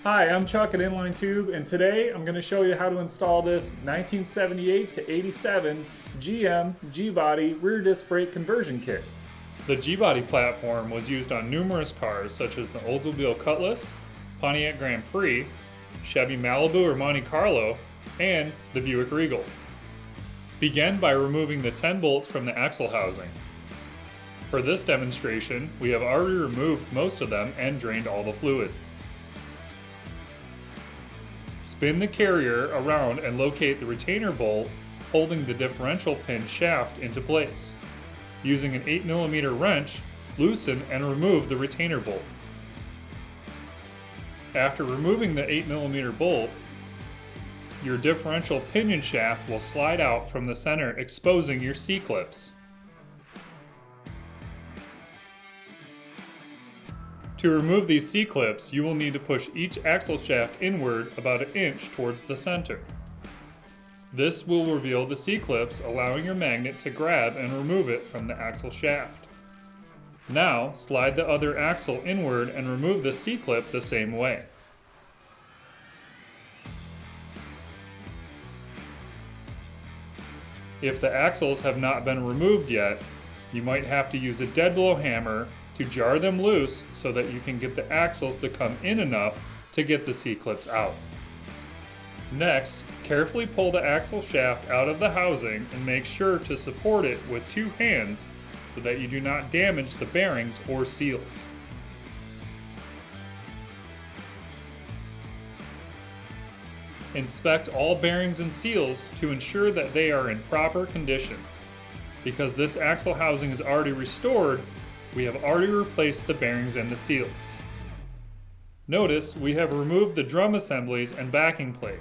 Hi, I'm Chuck at Inline Tube, and today I'm going to show you how to install this 1978 to 87 GM G-Body rear disc brake conversion kit. The G-Body platform was used on numerous cars such as the Oldsmobile Cutlass, Pontiac Grand Prix, Chevy Malibu or Monte Carlo, and the Buick Regal. Begin by removing the 10 bolts from the axle housing. For this demonstration, we have already removed most of them and drained all the fluid. Spin the carrier around and locate the retainer bolt holding the differential pin shaft into place. Using an 8mm wrench, loosen and remove the retainer bolt. After removing the 8mm bolt, your differential pinion shaft will slide out from the center, exposing your C-clips. To remove these C-clips, you will need to push each axle shaft inward about an inch towards the center. This will reveal the C-clips, allowing your magnet to grab and remove it from the axle shaft. Now, slide the other axle inward and remove the C-clip the same way. If the axles have not been removed yet, you might have to use a dead blow hammer to jar them loose so that you can get the axles to come in enough to get the C-clips out. Next, carefully pull the axle shaft out of the housing and make sure to support it with two hands so that you do not damage the bearings or seals. Inspect all bearings and seals to ensure that they are in proper condition. Because this axle housing is already restored, we have already replaced the bearings and the seals. Notice we have removed the drum assemblies and backing plate.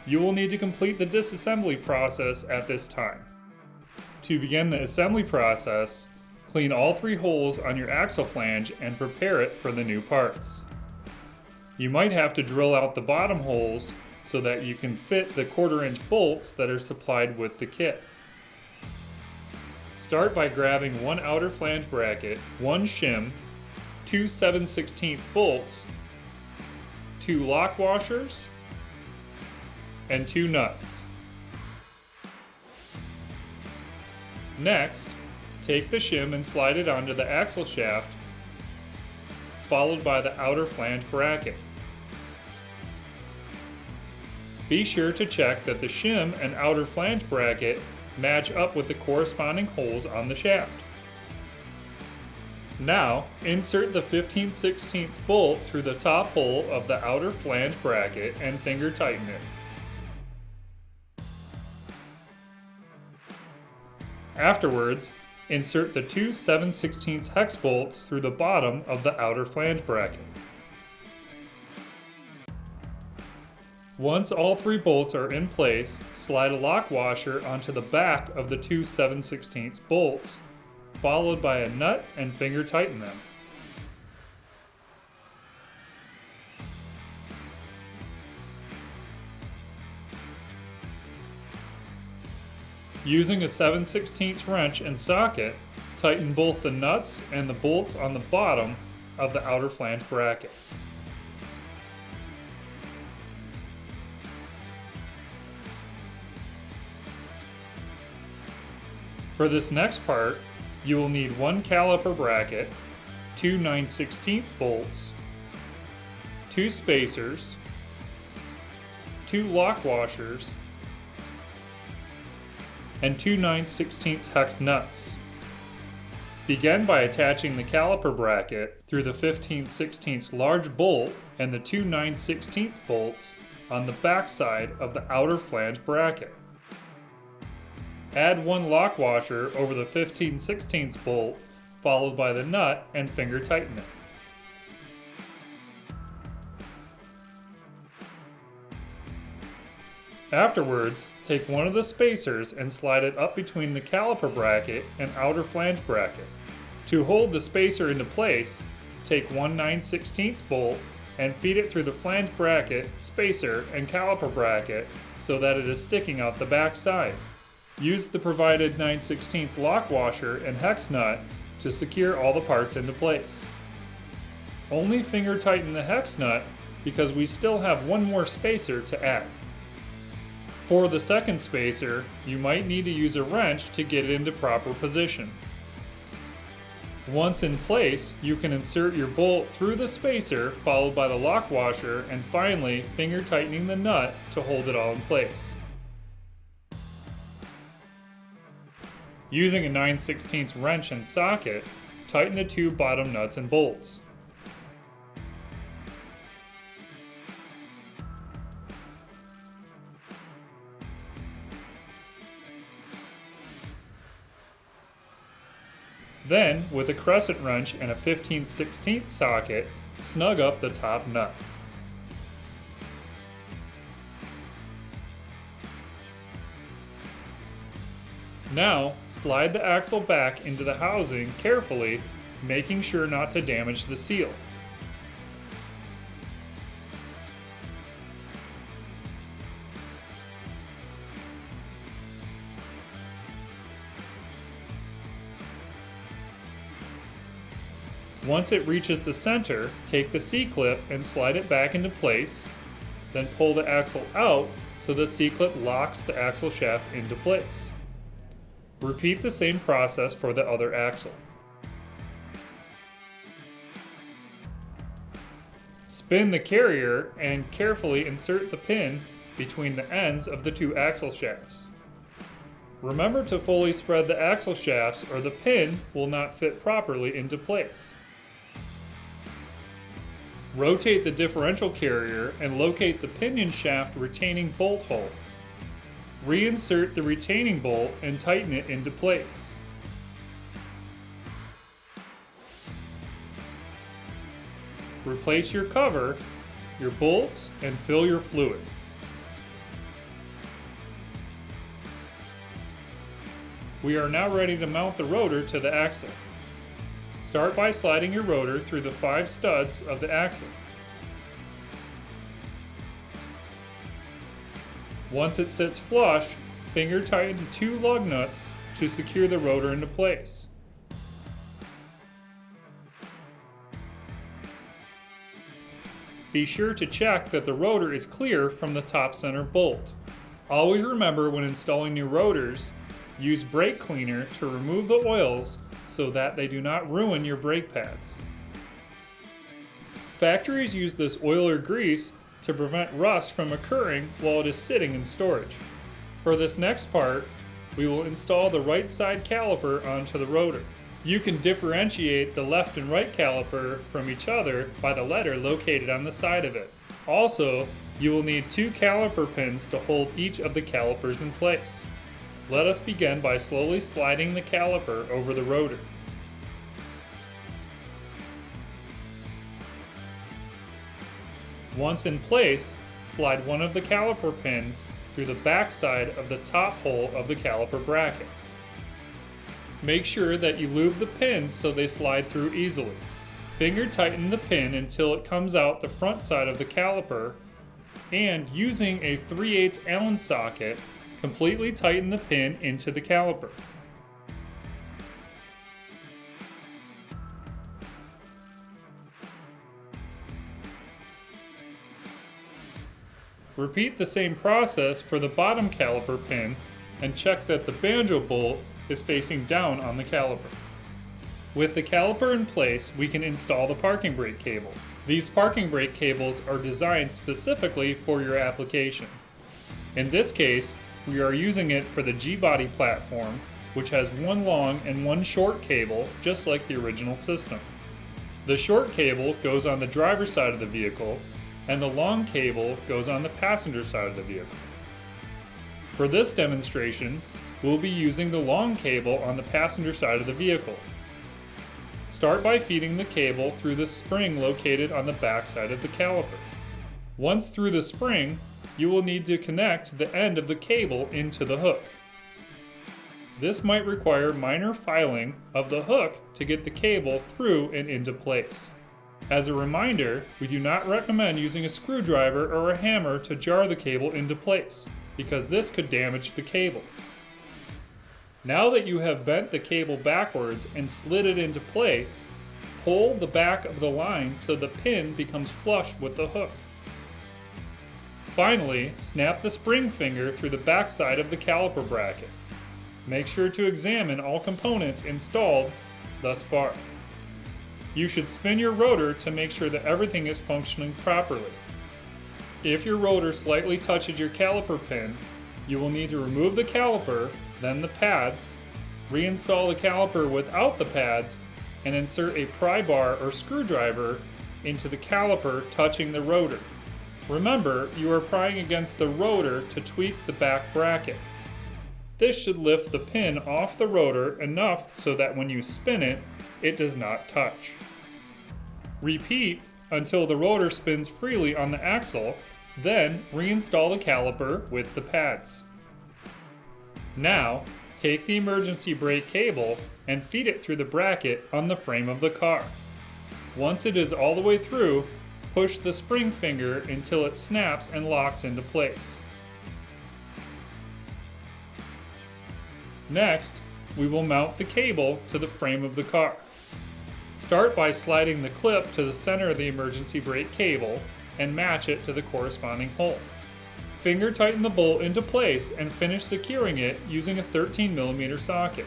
You will need to complete the disassembly process at this time. To begin the assembly process, clean all 3 holes on your axle flange and prepare it for the new parts. You might have to drill out the bottom holes so that you can fit the 1/4-inch bolts that are supplied with the kit. Start by grabbing 1 outer flange bracket, 1 shim, 2 7/16 bolts, 2 lock washers, and 2 nuts. Next, take the shim and slide it onto the axle shaft, followed by the outer flange bracket. Be sure to check that the shim and outer flange bracket match up with the corresponding holes on the shaft. Now, insert the 15/16 bolt through the top hole of the outer flange bracket and finger tighten it. Afterwards, insert the 2 7/16 hex bolts through the bottom of the outer flange bracket. Once all 3 bolts are in place, slide a lock washer onto the back of the 2 7/16 bolts, followed by a nut and finger tighten them. Using a 7/16 wrench and socket, tighten both the nuts and the bolts on the bottom of the outer flange bracket. For this next part, you will need 1 caliper bracket, 2 9/16 bolts, 2 spacers, 2 lock washers, and 2 9/16 hex nuts. Begin by attaching the caliper bracket through the 15/16 large bolt and the 2 9/16 bolts on the back side of the outer flange bracket. Add 1 lock washer over the 15/16 bolt, followed by the nut and finger tighten it. Afterwards, take one of the spacers and slide it up between the caliper bracket and outer flange bracket. To hold the spacer into place, take 1 9/16 bolt and feed it through the flange bracket, spacer, and caliper bracket so that it is sticking out the back side. Use the provided 9/16 lock washer and hex nut to secure all the parts into place. Only finger tighten the hex nut because we still have one more spacer to add. For the second spacer, you might need to use a wrench to get it into proper position. Once in place, you can insert your bolt through the spacer, followed by the lock washer, and finally finger tightening the nut to hold it all in place. Using a 9/16 wrench and socket, tighten the two bottom nuts and bolts. Then, with a crescent wrench and a 15/16 socket, snug up the top nut. Now, slide the axle back into the housing carefully, making sure not to damage the seal. Once it reaches the center, take the C-clip and slide it back into place, then pull the axle out so the C-clip locks the axle shaft into place. Repeat the same process for the other axle. Spin the carrier and carefully insert the pin between the ends of the two axle shafts. Remember to fully spread the axle shafts or the pin will not fit properly into place. Rotate the differential carrier and locate the pinion shaft retaining bolt hole. Reinsert the retaining bolt and tighten it into place. Replace your cover, your bolts, and fill your fluid. We are now ready to mount the rotor to the axle. Start by sliding your rotor through the 5 studs of the axle. Once it sits flush, finger tighten 2 lug nuts to secure the rotor into place. Be sure to check that the rotor is clear from the top center bolt. Always remember when installing new rotors, use brake cleaner to remove the oils so that they do not ruin your brake pads. Factories use this oil or grease to prevent rust from occurring while it is sitting in storage. For this next part, we will install the right side caliper onto the rotor. You can differentiate the left and right caliper from each other by the letter located on the side of it. Also, you will need 2 caliper pins to hold each of the calipers in place. Let us begin by slowly sliding the caliper over the rotor. Once in place, slide one of the caliper pins through the back side of the top hole of the caliper bracket. Make sure that you lube the pins so they slide through easily. Finger tighten the pin until it comes out the front side of the caliper, and using a 3/8 Allen socket, completely tighten the pin into the caliper. Repeat the same process for the bottom caliper pin and check that the banjo bolt is facing down on the caliper. With the caliper in place, we can install the parking brake cable. These parking brake cables are designed specifically for your application. In this case, we are using it for the G-body platform, which has one long and one short cable, just like the original system. The short cable goes on the driver's side of the vehicle, and the long cable goes on the passenger side of the vehicle. For this demonstration, we'll be using the long cable on the passenger side of the vehicle. Start by feeding the cable through the spring located on the back side of the caliper. Once through the spring, you will need to connect the end of the cable into the hook. This might require minor filing of the hook to get the cable through and into place. As a reminder, we do not recommend using a screwdriver or a hammer to jar the cable into place, because this could damage the cable. Now that you have bent the cable backwards and slid it into place, pull the back of the line so the pin becomes flush with the hook. Finally, snap the spring finger through the back side of the caliper bracket. Make sure to examine all components installed thus far. You should spin your rotor to make sure that everything is functioning properly. If your rotor slightly touches your caliper pin, you will need to remove the caliper, then the pads, reinstall the caliper without the pads, and insert a pry bar or screwdriver into the caliper touching the rotor. Remember, you are prying against the rotor to tweak the back bracket. This should lift the pin off the rotor enough so that when you spin it, it does not touch. Repeat until the rotor spins freely on the axle, then reinstall the caliper with the pads. Now, take the emergency brake cable and feed it through the bracket on the frame of the car. Once it is all the way through, push the spring finger until it snaps and locks into place. Next, we will mount the cable to the frame of the car. Start by sliding the clip to the center of the emergency brake cable and match it to the corresponding hole. Finger tighten the bolt into place and finish securing it using a 13mm socket.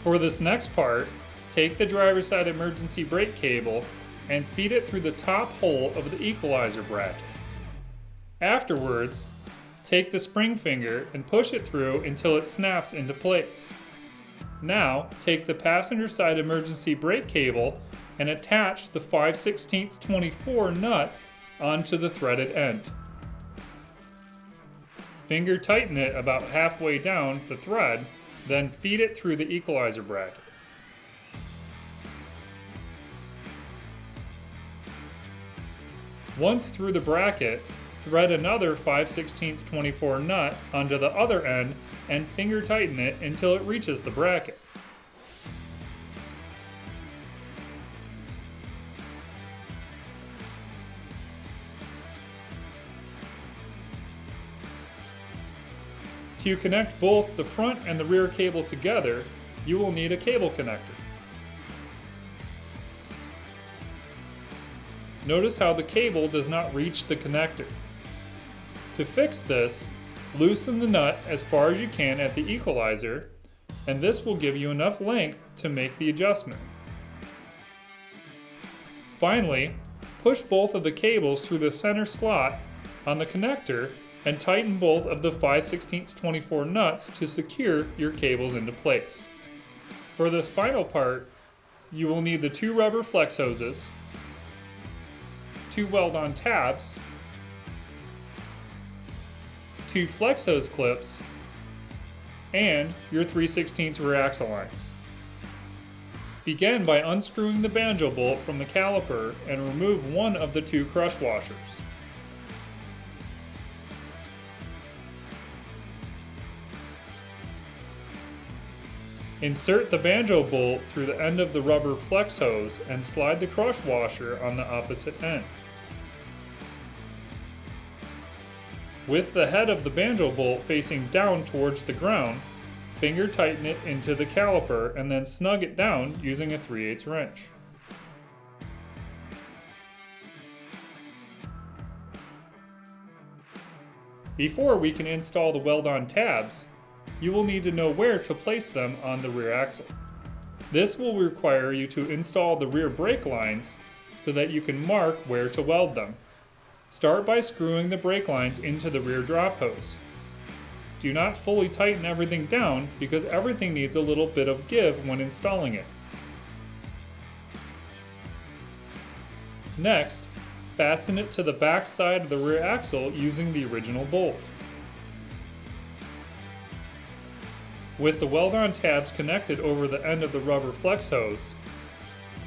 For this next part, take the driver's side emergency brake cable and feed it through the top hole of the equalizer bracket. Afterwards, take the spring finger and push it through until it snaps into place. Now, take the passenger side emergency brake cable and attach the 5/16 24 nut onto the threaded end. Finger tighten it about halfway down the thread, then feed it through the equalizer bracket. Once through the bracket, thread another 5/16 24 nut onto the other end and finger tighten it until it reaches the bracket. To connect both the front and the rear cable together, you will need a cable connector. Notice how the cable does not reach the connector. To fix this, loosen the nut as far as you can at the equalizer, and this will give you enough length to make the adjustment. Finally, push both of the cables through the center slot on the connector and tighten both of the 5/16 24 nuts to secure your cables into place. For this final part, you will need the 2 rubber flex hoses, 2 weld-on tabs, 2 flex hose clips, and your 3/16 rear axle lines. Begin by unscrewing the banjo bolt from the caliper and remove one of the 2 crush washers. Insert the banjo bolt through the end of the rubber flex hose and slide the crush washer on the opposite end. With the head of the banjo bolt facing down towards the ground, finger tighten it into the caliper and then snug it down using a 3/8 wrench. Before we can install the weld-on tabs, you will need to know where to place them on the rear axle. This will require you to install the rear brake lines so that you can mark where to weld them. Start by screwing the brake lines into the rear drop hose. Do not fully tighten everything down because everything needs a little bit of give when installing it. Next, fasten it to the back side of the rear axle using the original bolt. With the weld-on tabs connected over the end of the rubber flex hose,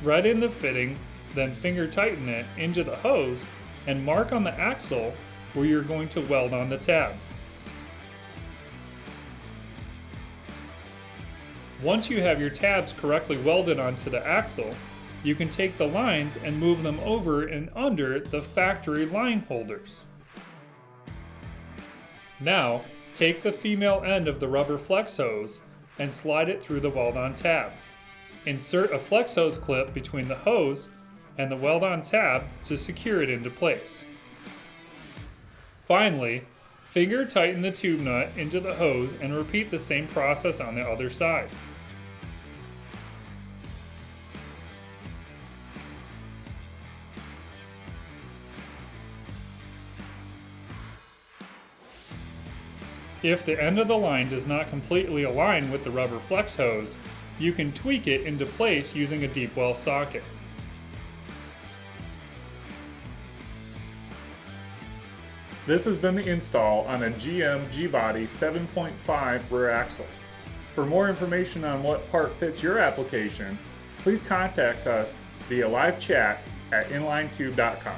thread in the fitting, then finger tighten it into the hose and mark on the axle where you're going to weld on the tab. Once you have your tabs correctly welded onto the axle, you can take the lines and move them over and under the factory line holders. Now, take the female end of the rubber flex hose and slide it through the weld-on tab. Insert a flex hose clip between the hose and the weld-on tab to secure it into place. Finally, finger tighten the tube nut into the hose and repeat the same process on the other side. If the end of the line does not completely align with the rubber flex hose, you can tweak it into place using a deep well socket. This has been the install on a GM G-Body 7.5 rear axle. For more information on what part fits your application, please contact us via live chat at inlinetube.com.